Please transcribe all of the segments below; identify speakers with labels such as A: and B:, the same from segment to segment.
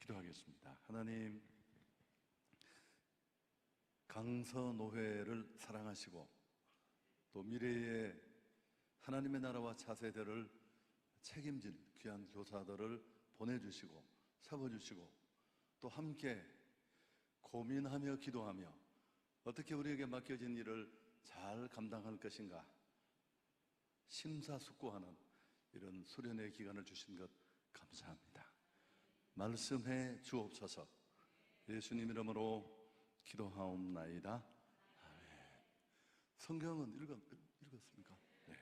A: 기도하겠습니다. 하나님, 강서노회를 사랑하시고 또 미래의 하나님의 나라와 차세대를 책임질 귀한 교사들을 보내주시고 세워주시고 또 함께 고민하며 기도하며 어떻게 우리에게 맡겨진 일을 잘 감당할 것인가 심사숙고하는 이런 수련의 기간을 주신 것 감사합니다. 말씀해 주옵소서. 예수님 이름으로 기도하옵나이다. 아멘. 성경은 읽었습니까? 네.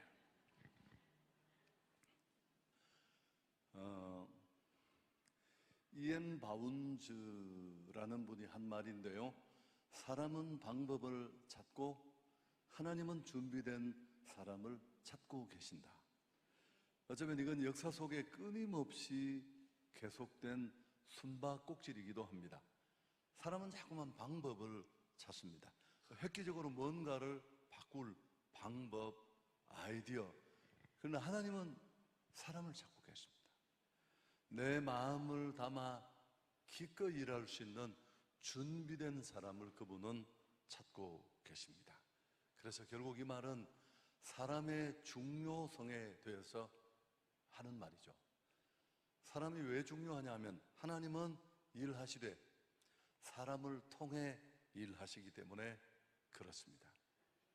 A: 이엔 바운즈라는 분이 한 말인데요. 사람은 방법을 찾고 하나님은 준비된 사람을 찾고 계신다. 어쩌면 이건 역사 속에 끊임없이 계속된 숨바꼭질이기도 합니다. 사람은 자꾸만 방법을 찾습니다. 획기적으로 뭔가를 바꿀 방법, 아이디어. 그러나 하나님은 사람을 찾고 계십니다. 내 마음을 담아 기꺼이 일할 수 있는 준비된 사람을 그분은 찾고 계십니다. 그래서 결국 이 말은 사람의 중요성에 대해서 하는 말이죠. 사람이 왜 중요하냐 하면 하나님은 일하시되 사람을 통해 일하시기 때문에 그렇습니다.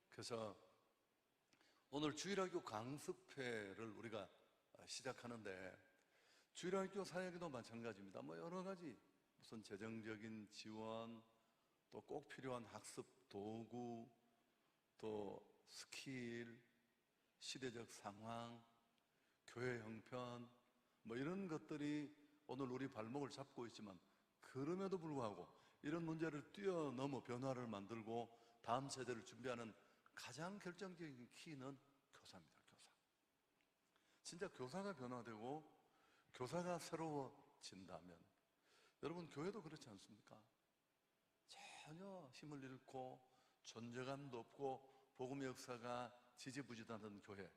A: 그래서 오늘 주일학교 강습회를 우리가 시작하는데 주일학교 사역에도 마찬가지입니다. 여러 가지 무슨 재정적인 지원, 또 꼭 필요한 학습 도구, 또 스킬, 시대적 상황, 교회 형편 이런 것들이 오늘 우리 발목을 잡고 있지만 그럼에도 불구하고 이런 문제를 뛰어넘어 변화를 만들고 다음 세대를 준비하는 가장 결정적인 키는 교사입니다. 교사. 진짜 교사가 변화되고 교사가 새로워진다면 여러분 교회도 그렇지 않습니까? 전혀 힘을 잃고 존재감도 없고 복음의 역사가 지지부진하던 교회,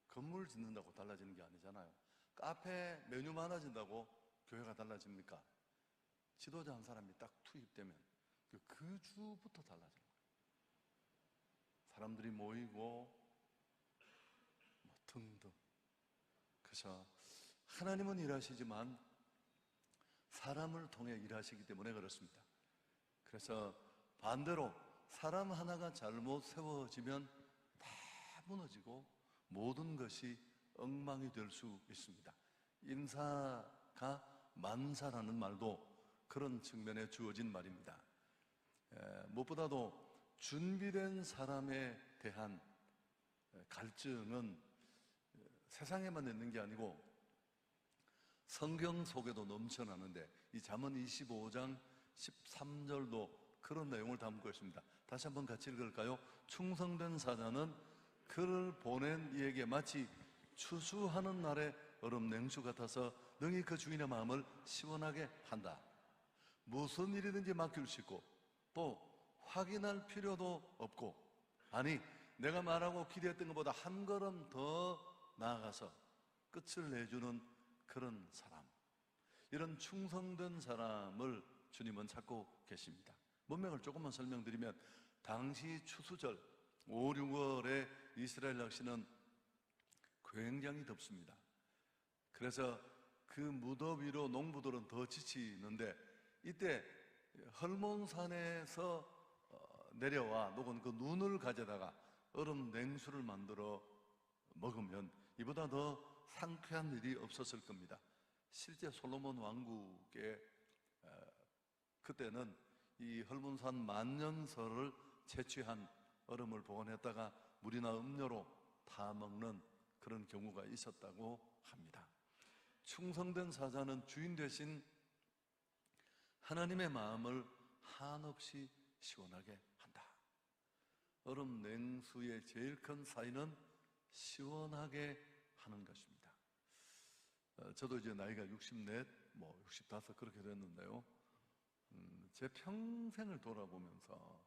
A: 건물 짓는다고 달라지는 게 아니잖아요. 카페 메뉴 많아진다고 교회가 달라집니까? 지도자 한 사람이 딱 투입되면 그 주부터 달라지는 거예요. 사람들이 모이고 등등. 그래서 하나님은 일하시지만 사람을 통해 일하시기 때문에 그렇습니다. 그래서 반대로 사람 하나가 잘못 세워지면 다 무너지고 모든 것이 엉망이 될 수 있습니다. 인사가 만사라는 말도 그런 측면에 주어진 말입니다. 무엇보다도 준비된 사람에 대한 갈증은 세상에만 있는 게 아니고 성경 속에도 넘쳐나는데 이 잠언 25장 13절도 그런 내용을 담고 있습니다. 다시 한번 같이 읽을까요? 충성된 사자는 그를 보낸 이에게 마치 추수하는 날의 얼음 냉수 같아서 능히 그 주인의 마음을 시원하게 한다. 무슨 일이든지 맡길 수 있고 또 확인할 필요도 없고, 아니 내가 말하고 기대했던 것보다 한 걸음 더 나아가서 끝을 내주는 그런 사람, 이런 충성된 사람을 주님은 찾고 계십니다. 문맥을 조금만 설명드리면 당시 추수절 5, 6월에 이스라엘 낚시는 굉장히 덥습니다. 그래서 그 무더위로 농부들은 더 지치는데 이때 헐몬산에서 내려와 녹은 그 눈을 가져다가 얼음 냉수를 만들어 먹으면 이보다 더 상쾌한 일이 없었을 겁니다. 실제 솔로몬 왕국에 그때는 이 헐몬산 만년설을 채취한 얼음을 보관했다가 물이나 음료로 타 먹는 그런 경우가 있었다고 합니다. 충성된 사자는 주인 되신 하나님의 마음을 한없이 시원하게 한다. 얼음 냉수의 제일 큰 사인은 시원하게 하는 것입니다. 저도 이제 나이가 64, 65 그렇게 됐는데요. 제 평생을 돌아보면서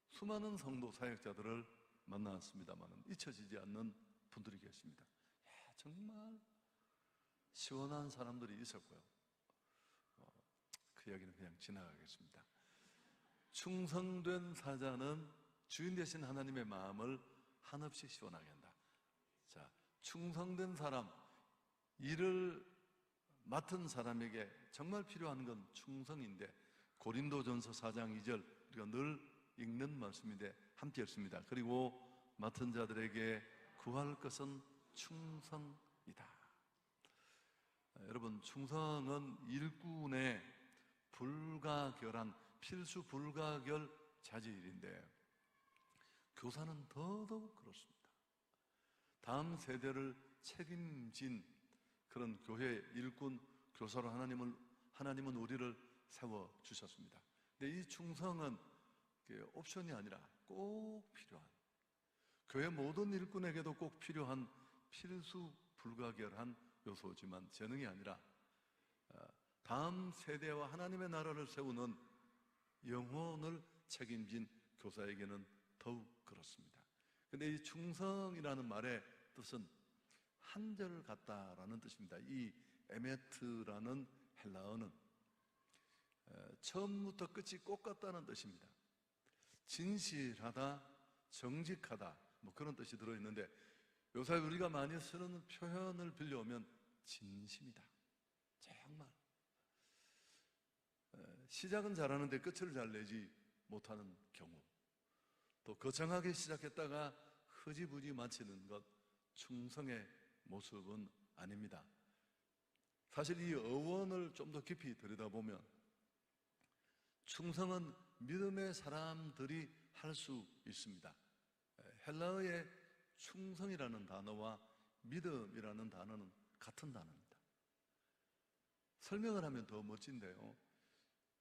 A: 수많은 성도 사역자들을 만났습니다만 잊혀지지 않는 분들이 계십니다. 정말 시원한 사람들이 있었고요. 그 이야기는 그냥 지나가겠습니다. 충성된 사자는 주인 되신 하나님의 마음을 한없이 시원하게 한다. 자, 충성된 사람, 일을 맡은 사람에게 정말 필요한 건 충성인데, 고린도전서 4장 2절 우리가 늘 읽는 말씀인데 함께 읽습니다. 그리고 맡은 자들에게 구할 것은 충성이다. 여러분, 충성은 일꾼의 불가결한 필수 불가결 자질인데 교사는 더더욱 그렇습니다. 다음 세대를 책임진 그런 교회 일꾼 교사로 하나님은 우리를 세워주셨습니다. 근데 이 충성은 옵션이 아니라 꼭 필요한, 교회 모든 일꾼에게도 꼭 필요한 필수 불가결한 요소지만 재능이 아니라 다음 세대와 하나님의 나라를 세우는 영혼을 책임진 교사에게는 더욱 그렇습니다. 근데 이 충성이라는 말의 뜻은 한결 같다라는 뜻입니다. 이 에메트라는 헬라어는 처음부터 끝이 꼭 같다는 뜻입니다. 진실하다, 정직하다, 뭐 그런 뜻이 들어있는데 요새 우리가 많이 쓰는 표현을 빌려오면 진심이다. 정말 시작은 잘하는데 끝을 잘 내지 못하는 경우, 또 거창하게 시작했다가 흐지부지 마치는 것, 충성의 모습은 아닙니다. 사실 이 어원을 좀 더 깊이 들여다보면 충성은 믿음의 사람들이 할 수 있습니다. 헬라어의 충성이라는 단어와 믿음이라는 단어는 같은 단어입니다. 설명을 하면 더 멋진데요.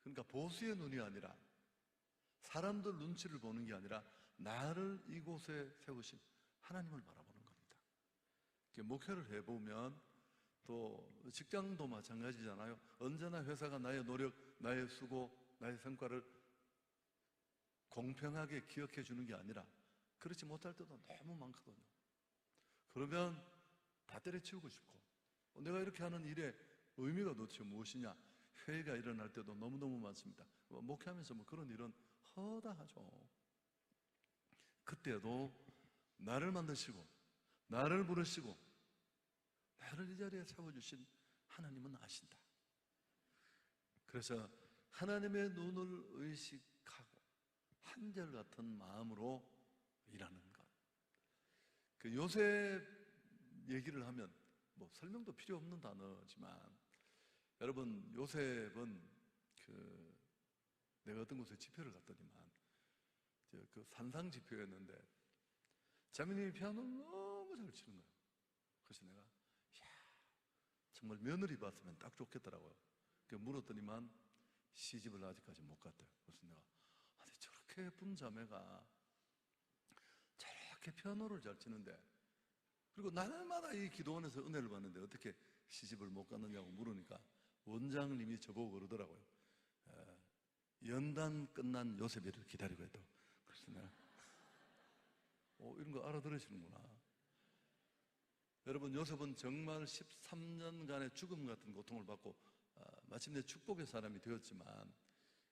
A: 그러니까 보수의 눈이 아니라, 사람들 눈치를 보는 게 아니라 나를 이곳에 세우신 하나님을 바라보는 겁니다. 목회를 해보면, 또 직장도 마찬가지잖아요. 언제나 회사가 나의 노력, 나의 수고, 나의 성과를 공평하게 기억해 주는 게 아니라 그렇지 못할 때도 너무 많거든요. 그러면 다 때려치우고 싶고, 내가 이렇게 하는 일의 의미가 도대체 무엇이냐, 회의가 일어날 때도 너무너무 많습니다. 목회하면서 뭐 그런 일은 허다하죠. 그때도 나를 만드시고 나를 부르시고 나를 이 자리에 세워주신 하나님은 아신다. 그래서 하나님의 눈을 의식하고 한결같은 마음으로 일하는 것. 그 요셉 얘기를 하면 뭐 설명도 필요 없는 단어지만, 여러분, 요셉은 내가 어떤 곳에 집회를 갔더니만 그 산상 집회였는데 자매님이 피아노를 너무 잘 치는 거예요. 그래서 내가 정말 며느리 봤으면 딱 좋겠더라고요. 그래서 물었더니만 시집을 아직까지 못 갔대요. 그래서 내가 아니, 저렇게 예쁜 자매가 저렇게 피아노를 잘 치는데, 그리고 날마다 이 기도원에서 은혜를 받는데 어떻게 시집을 못 갔느냐고 물으니까 원장님이 저보고 그러더라고요. 연단 끝난 요셉이를 기다리고 있다고. 그래서 내가 이런 거 알아들으시는구나. 여러분, 요셉은 정말 13년간의 죽음 같은 고통을 받고 마침내 축복의 사람이 되었지만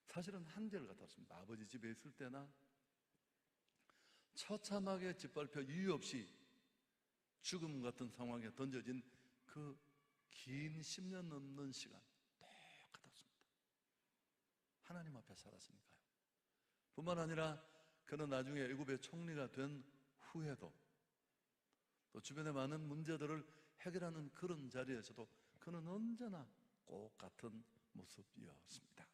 A: 사실은 한결 같았습니다. 아버지 집에 있을 때나 처참하게 짓밟혀 이유 없이 죽음 같은 상황에 던져진 그 긴 10년 넘는 시간 똑같았습니다. 하나님 앞에 살았으니까요. 뿐만 아니라 그는 나중에 애굽의 총리가 된 후에도 또 주변의 많은 문제들을 해결하는 그런 자리에서도 그는 언제나 꼭 같은 모습이었습니다.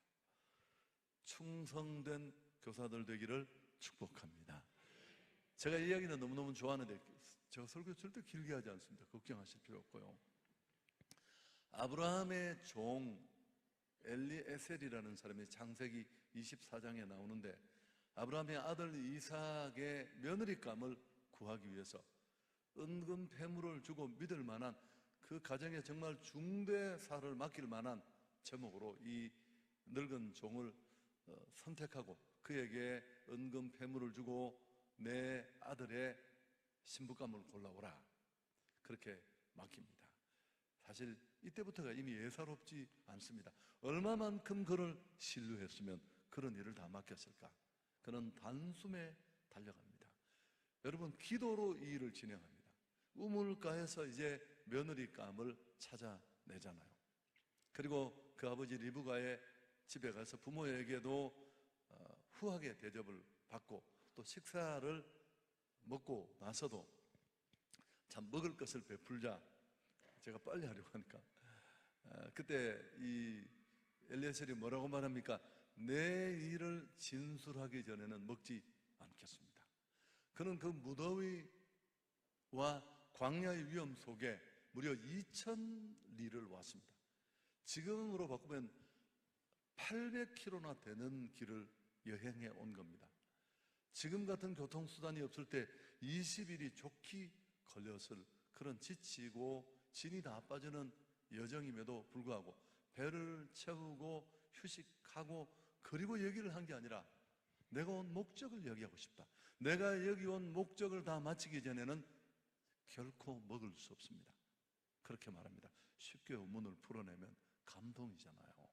A: 충성된 교사들 되기를 축복합니다. 제가 이 이야기는 너무너무 좋아하는데 제가 설교 절대 길게 하지 않습니다. 걱정하실 필요 없고요. 아브라함의 종 엘리에셀이라는 사람이 창세기 24장에 나오는데, 아브라함의 아들 이삭의 며느리감을 구하기 위해서 은금 패물을 주고 믿을 만한, 그 가정에 정말 중대사를 맡길 만한 제목으로 이 늙은 종을 선택하고 그에게 은금 패물을 주고 내 아들의 신부감을 골라오라, 그렇게 맡깁니다. 사실 이때부터가 이미 예사롭지 않습니다. 얼마만큼 그를 신뢰했으면 그런 일을 다 맡겼을까? 그는 단숨에 달려갑니다. 여러분, 기도로 이 일을 진행합니다. 우물가에서 이제 며느리감을 찾아내잖아요. 그리고 그 아버지 리브가의 집에 가서 부모에게도 후하게 대접을 받고, 또 식사를 먹고 나서도 참 먹을 것을 베풀자, 제가 빨리 하려고 하니까 그때 이 엘리에셀이 뭐라고 말합니까? 내 일을 진술하기 전에는 먹지 않겠습니다. 그는 그 무더위와 광야의 위험 속에 무려 2000리를 왔습니다. 지금으로 바꾸면 800km나 되는 길을 여행해 온 겁니다. 지금 같은 교통수단이 없을 때 20일이 좋게 걸렸을 그런 지치고 진이 다 빠지는 여정임에도 불구하고 배를 채우고 휴식하고 그리고 여기를 한 게 아니라 내가 온 목적을 얘기하고 싶다. 내가 여기 온 목적을 다 마치기 전에는 결코 먹을 수 없습니다. 그렇게 말합니다. 쉽게 의문을 풀어내면 감동이잖아요.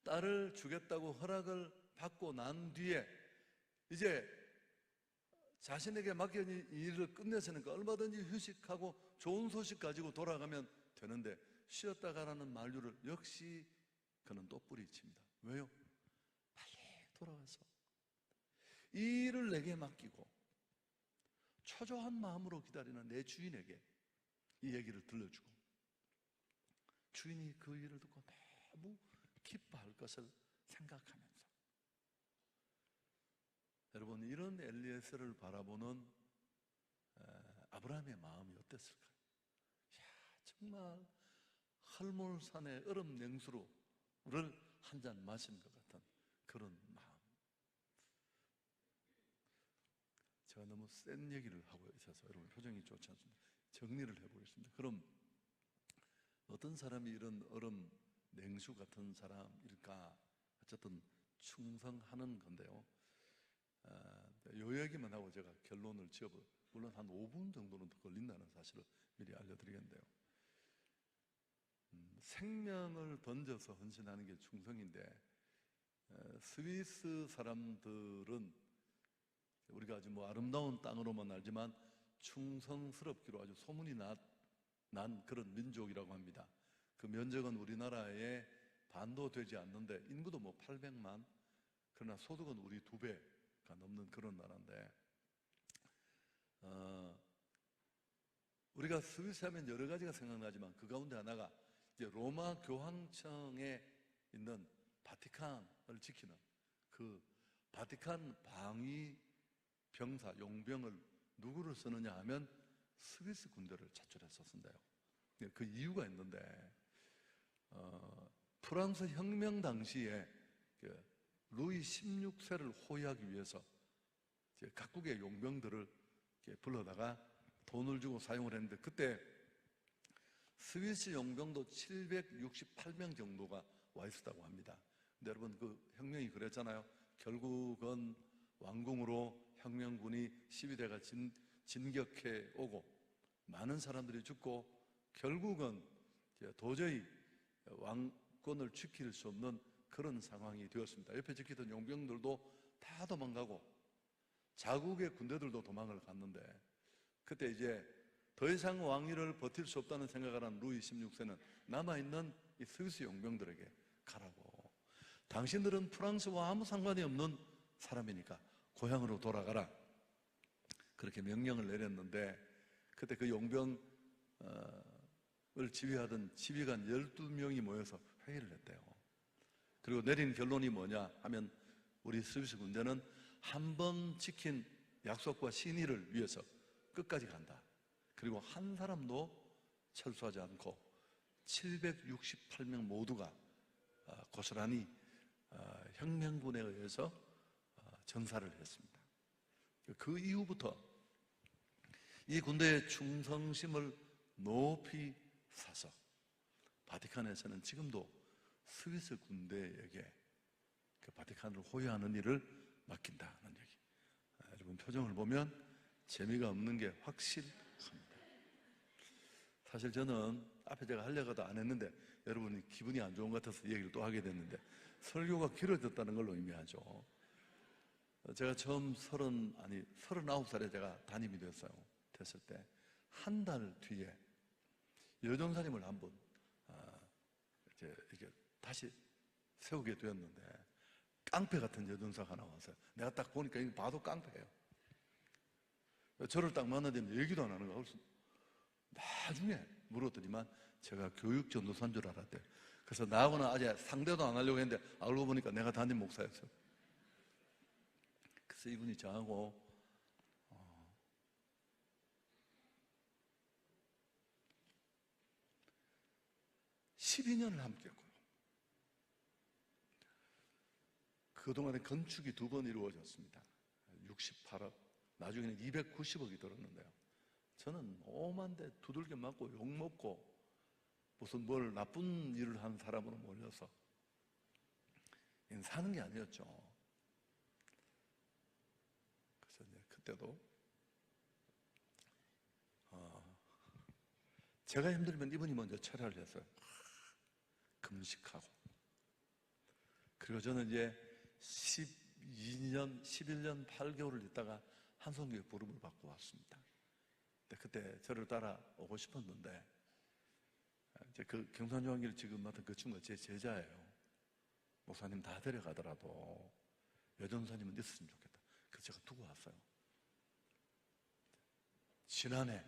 A: 딸을 주겠다고 허락을 받고 난 뒤에 이제 자신에게 맡겨진 일을 끝내서니까 얼마든지 휴식하고 좋은 소식 가지고 돌아가면 되는데 쉬었다 가라는 만류를 역시 그는 또 뿌리칩니다. 왜요? 빨리 돌아가서 이 일을 내게 맡기고 초조한 마음으로 기다리는 내 주인에게 이 얘기를 들려주고, 주인이 그 일을 듣고 너무 기뻐할 것을 생각하면서, 여러분, 이런 엘리에셀을 바라보는 아브라함의 마음이 어땠을까요? 정말 헐몰산의 얼음 냉수를 한 잔 마신 것 같은 그런 마음. 제가 너무 센 얘기를 하고 있어서 여러분 표정이 좋지 않습니다. 정리를 해보겠습니다. 그럼 어떤 사람이 이런 얼음 냉수 같은 사람일까? 어쨌든 충성하는 건데요. 요 얘기만 하고 제가 결론을 지어볼, 물론 한 5분 정도는 더 걸린다는 사실을 미리 알려드리겠는데요. 생명을 던져서 헌신하는 게 충성인데, 스위스 사람들은 우리가 아주 아름다운 땅으로만 알지만 충성스럽기로 아주 소문이 난 그런 민족이라고 합니다. 그 면적은 우리나라의 반도 되지 않는데, 인구도 800만, 그러나 소득은 우리 2배가 넘는 그런 나라인데, 우리가 스위스 하면 여러 가지가 생각나지만 그 가운데 하나가 이제 로마 교황청에 있는 바티칸을 지키는 그 바티칸 방위 병사, 용병을 누구를 쓰느냐 하면 스위스 군대를 차출해서 쓴대요. 그 이유가 있는데, 프랑스 혁명 당시에 루이 16세를 호위하기 위해서 각국의 용병들을 불러다가 돈을 주고 사용을 했는데, 그때 스위스 용병도 768명 정도가 와 있었다고 합니다. 근데 여러분, 그 혁명이 그랬잖아요. 결국은 왕궁으로 혁명군이 12대가 진격해 오고 많은 사람들이 죽고 결국은 도저히 왕권을 지킬 수 없는 그런 상황이 되었습니다. 옆에 지키던 용병들도 다 도망가고 자국의 군대들도 도망을 갔는데, 그때 이제 더 이상 왕위를 버틸 수 없다는 생각을 한 루이 16세는 남아있는 이 스위스 용병들에게 가라고, 당신들은 프랑스와 아무 상관이 없는 사람이니까 고향으로 돌아가라, 그렇게 명령을 내렸는데, 그때 그 용병을 지휘하던 지휘관 12명이 모여서 회의를 했대요. 그리고 내린 결론이 뭐냐 하면, 우리 스위스 군대는 한 번 지킨 약속과 신의를 위해서 끝까지 간다. 그리고 한 사람도 철수하지 않고 768명 모두가 고스란히 혁명군에 의해서 전사를 했습니다. 그 이후부터 이 군대의 충성심을 높이 사서 바티칸에서는 지금도 스위스 군대에게 그 바티칸을 호위하는 일을 맡긴다는 얘기. 여러분 표정을 보면 재미가 없는 게 확실합니다. 사실 저는 앞에 제가 하려고도 안 했는데 여러분이 기분이 안 좋은 것 같아서 얘기를 또 하게 됐는데, 설교가 길어졌다는 걸로 의미하죠. 제가 처음 39살에 제가 담임이 됐을 때 한 달 뒤에 여전사님을 한번 이제 이렇게 다시 세우게 되었는데, 깡패 같은 여전사가 나와서요. 내가 딱 보니까 이거 봐도 깡패예요. 저를 딱 만나더니 얘기도 안 하는 거야. 그래서 나중에 물었더니만 제가 교육 전도사인 줄 알았대요. 그래서 나하고는 아직 상대도 안 하려고 했는데 알고 보니까 내가 담임 목사였어요. 그래서 이분이 저하고 12년을 함께 했고요. 그동안에 건축이 2번 이루어졌습니다. 68억, 나중에는 290억이 들었는데요. 저는 오만대 두들겨 맞고 욕먹고 무슨 뭘 나쁜 일을 한 사람으로 몰려서 사는 게 아니었죠. 그래서 이제 그때도 제가 힘들면 이분이 먼저 철야를 했어요. 금식하고. 그리고 저는 이제 11년 8개월을 있다가 한성교회 부름을 받고 왔습니다. 그때 저를 따라오고 싶었는데, 이제 그 경산요한교회를 지금 맡은 그 친구가 제 제자예요. 목사님 다 데려가더라도 여전사님은 있었으면 좋겠다. 그래서 제가 두고 왔어요. 지난해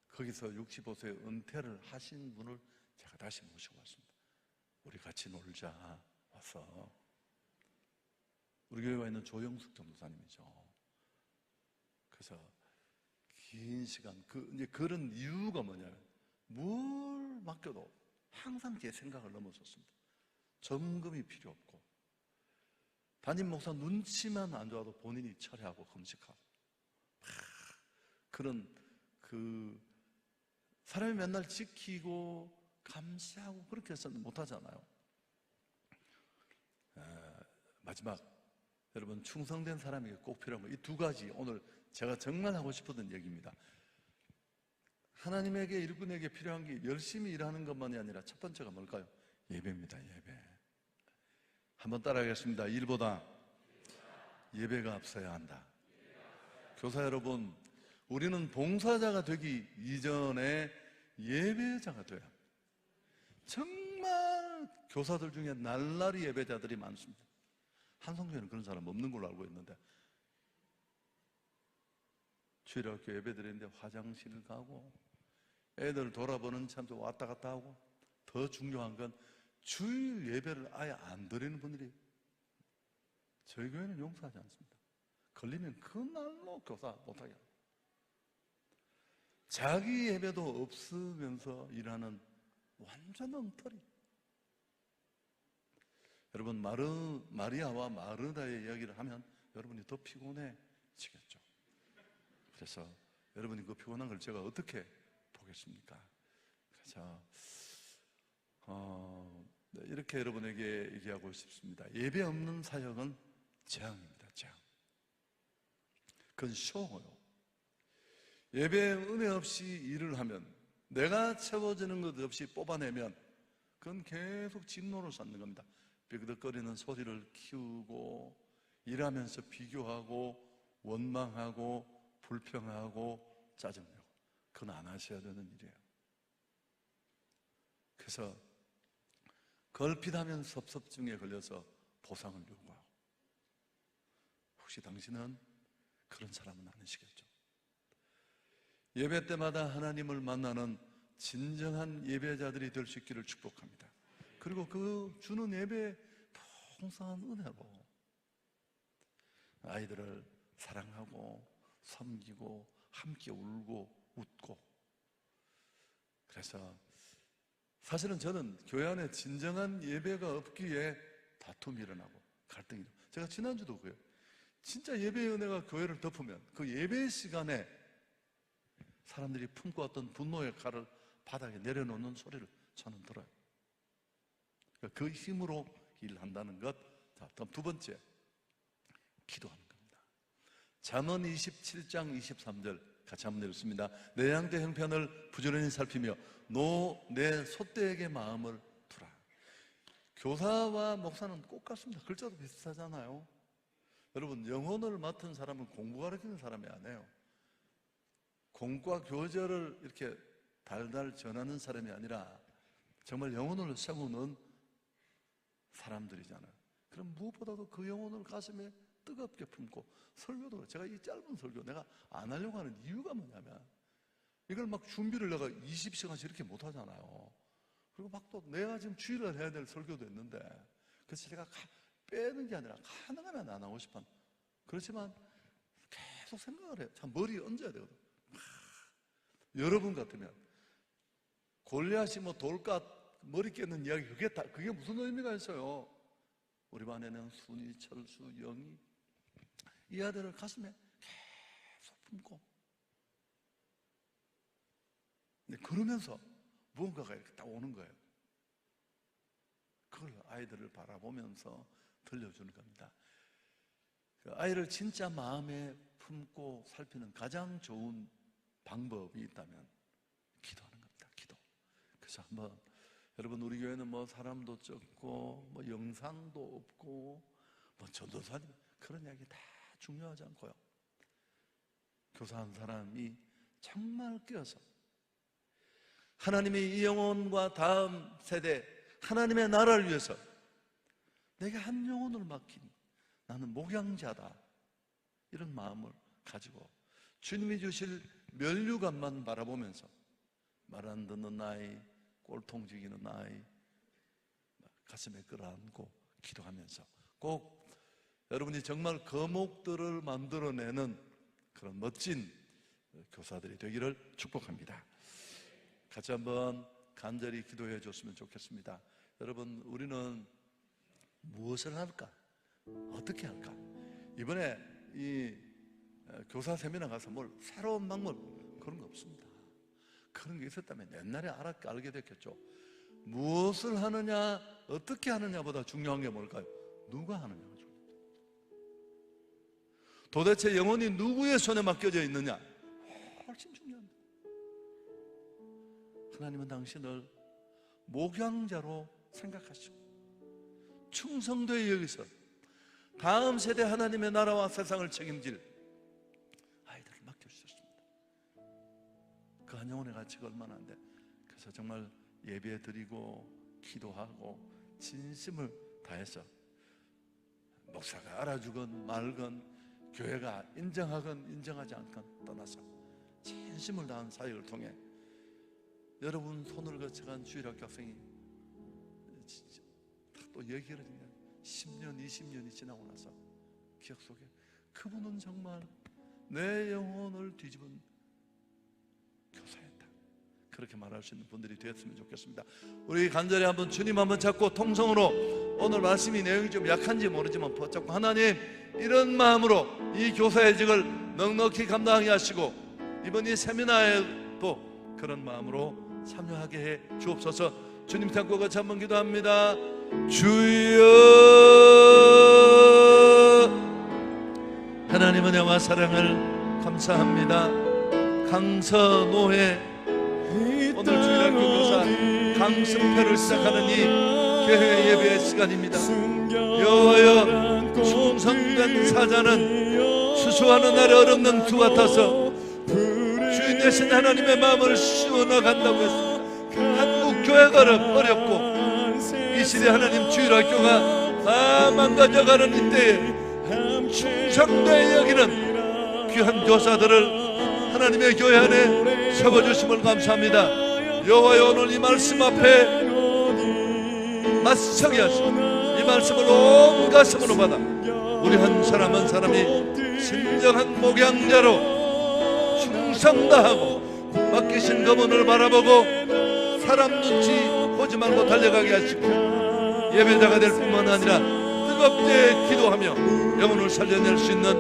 A: 거기서 65세 은퇴를 하신 분을 제가 다시 모시고 왔습니다. 우리 같이 놀자 와서. 우리 교회에 있는 조영숙 전도사님이죠. 그래서 긴 시간, 이제 그런 이유가 뭐냐면, 뭘 맡겨도 항상 제 생각을 넘어섰습니다. 점검이 필요 없고, 담임 목사 눈치만 안 좋아도 본인이 철회하고 금식하고, 그런 사람이 맨날 지키고 감시하고 그렇게 해서는 못하잖아요. 마지막, 여러분, 충성된 사람에게 꼭 필요한 거, 이 2가지 오늘 제가 정말 하고 싶었던 얘기입니다. 하나님에게, 일꾼에게 필요한 게 열심히 일하는 것만이 아니라 첫 번째가 뭘까요? 예배입니다. 예배. 한번 따라하겠습니다. 일보다 예배가 앞서야 한다. 교사 여러분, 우리는 봉사자가 되기 이전에 예배자가 돼야 합니다. 정말 교사들 중에 날라리 예배자들이 많습니다. 한성교회는 그런 사람 없는 걸로 알고 있는데, 주일학교 예배 드리는데 화장실 가고 애들 돌아보는 참도 왔다 갔다 하고, 더 중요한 건 주일 예배를 아예 안 드리는 분들이, 저희 교회는 용서하지 않습니다. 걸리면 그날로 교사 못하게 합니다. 자기 예배도 없으면서 일하는 완전 엉터리. 여러분, 마리아와 마르다의 이야기를 하면 여러분이 더 피곤해지겠죠. 그래서 여러분이 그 피곤한 걸 제가 어떻게 보겠습니까? 그래서 이렇게 여러분에게 얘기하고 싶습니다. 예배 없는 사역은 재앙입니다. 재앙. 그건 쉬워요. 예배에 은혜 없이 일을 하면, 내가 채워지는 것 없이 뽑아내면 그건 계속 진노를 쌓는 겁니다. 삐그덕거리는 소리를 키우고, 일하면서 비교하고, 원망하고, 불평하고, 짜증내고, 그건 안 하셔야 되는 일이에요. 그래서 걸핏하면 섭섭증에 걸려서 보상을 요구하고, 혹시 당신은 그런 사람은 아니시겠죠? 예배 때마다 하나님을 만나는 진정한 예배자들이 될 수 있기를 축복합니다. 그리고 그 주는 예배에 풍성한 은혜로 아이들을 사랑하고 섬기고 함께 울고 웃고. 그래서 사실은 저는 교회 안에 진정한 예배가 없기에 다툼이 일어나고 갈등이 일어나고, 제가 지난주도 그래요. 진짜 예배의 은혜가 교회를 덮으면 그 예배 시간에 사람들이 품고 왔던 분노의 칼을 바닥에 내려놓는 소리를 저는 들어요. 그 힘으로 일한다는 것. 자, 다음 2번째, 기도하는 겁니다. 잠언 27장 23절 같이 한번 읽습니다. 내 양떼 형편을 부지런히 살피며 내 소떼에게 마음을 두라. 교사와 목사는 꼭 같습니다. 글자도 비슷하잖아요. 여러분, 영혼을 맡은 사람은 공부 가르치는 사람이 아니에요. 공과 교절을 이렇게 달달 전하는 사람이 아니라 정말 영혼을 세우는 사람들이잖아요. 그럼 무엇보다도 그 영혼을 가슴에 뜨겁게 품고, 설교도 제가 이 짧은 설교 내가 안 하려고 하는 이유가 뭐냐면, 이걸 막 준비를 내가 20시간씩 이렇게 못 하잖아요. 그리고 막 또 내가 지금 주일날 해야 될 설교도 있는데, 그래서 제가 빼는 게 아니라 가능하면 안 하고 싶은, 그렇지만 계속 생각을 해요. 참 머리에 얹어야 되거든. 여러분 같으면 골리앗이 뭐 돌까 머리 깨는 이야기, 그게 무슨 의미가 있어요? 우리 반에는 순이, 철수, 영이 이 아들을 가슴에 계속 품고, 그러면서 무언가가 이렇게 딱 오는 거예요. 그걸 아이들을 바라보면서 들려주는 겁니다. 그 아이를 진짜 마음에 품고 살피는 가장 좋은 방법이 있다면 기도하는 겁니다. 기도. 그래서 한번, 여러분, 우리 교회는 뭐 사람도 적고 뭐 영상도 없고 뭐 전도사님 그런 이야기 다 중요하지 않고요, 교사 한 사람이 정말 깨어서 하나님이 이 영혼과 다음 세대 하나님의 나라를 위해서 내게 한 영혼을 맡긴 나는 목양자다, 이런 마음을 가지고 주님이 주실 면류관만 바라보면서 말 안 듣는 아이, 꼴통지기는 아이 가슴에 끌어안고 기도하면서 꼭 여러분이 정말 거목들을 만들어내는 그런 멋진 교사들이 되기를 축복합니다. 같이 한번 간절히 기도해 줬으면 좋겠습니다. 여러분, 우리는 무엇을 할까? 어떻게 할까? 이번에 이 교사 세미나 가서 뭘 새로운 방법 그런 거 없습니다. 그런 게 있었다면 옛날에 알게 됐겠죠. 무엇을 하느냐, 어떻게 하느냐보다 중요한 게 뭘까요? 누가 하느냐가 중요합니다. 도대체 영혼이 누구의 손에 맡겨져 있느냐, 훨씬 중요합니다. 하나님은 당신을 목양자로 생각하시고 충성도에 여기서 다음 세대 하나님의 나라와 세상을 책임질 아이들을 맡겨주셨습니다. 그 한 영혼의 가치가 얼마나 안 돼. 그래서 정말 예배 드리고 기도하고 진심을 다해서 목사가 알아주건 말건 교회가 인정하건 인정하지 않건 떠나서 진심을 다한 사역을 통해 여러분 손을 거쳐간 주일학교 학생이 또 얘기를 하면 10년, 20년이 지나고 나서 기억 속에 그분은 정말 내 영혼을 뒤집은 교사였다, 그렇게 말할 수 있는 분들이 되었으면 좋겠습니다. 우리 간절히 한번 주님 한번 잡고 통성으로, 오늘 말씀이 내용이 좀 약한지 모르지만 붙잡고, 하나님, 이런 마음으로 이 교사의 직을 넉넉히 감당하게 하시고 이번 이 세미나에도 그런 마음으로 참여하게 해 주옵소서. 주님 참고 같이 한번 기도합니다. 주여, 하나님 은혜와 사랑을 감사합니다. 강서 노회 오늘 주일학교 교사 강습회를 시작하는 이 교회 예배의 시간입니다. 여호와여, 충성된 사자는 수수하는 날에 얼없는 두 같아서 주인 되신 하나님의 마음을 씌워나간다고 했습니다. 한국 교회가 어렵고 이 시대 하나님 주일학교가 다 망가져가는 이때에 충성되어 여기는 귀한 교사들을 하나님의 교회 안에 세워주심을 감사합니다. 여호와여, 오늘 이 말씀 앞에 맞서게 하시고 이 말씀을 온 가슴으로 받아 우리 한 사람 한 사람이 진정한 목양자로 충성 다하고 맡기신 검은을 바라보고 사람 눈치 보지 말고 달려가게 하시고 예배자가 될 뿐만 아니라 뜨겁게 기도하며 영혼을 살려낼 수 있는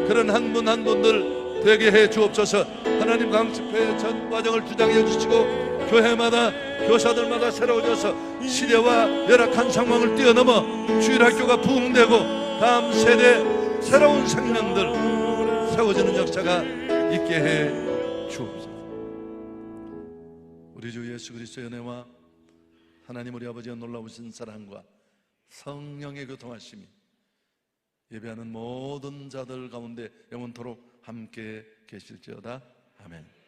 A: 그런 한 분 한 분들 되게 해 주옵소서. 하나님, 강습회 전 과정을 주장해 주시고 교회마다 교사들마다 새로워져서 시대와 열악한 상황을 뛰어넘어 주일학교가 부흥되고 다음 세대 새로운 생명들 세워지는 역사가 있게 해 주옵소서. 우리 주 예수 그리스도의 은혜와 하나님 우리 아버지의 놀라우신 사랑과 성령의 교통하심이 예배하는 모든 자들 가운데 영원토록 함께 계실지어다. 아멘.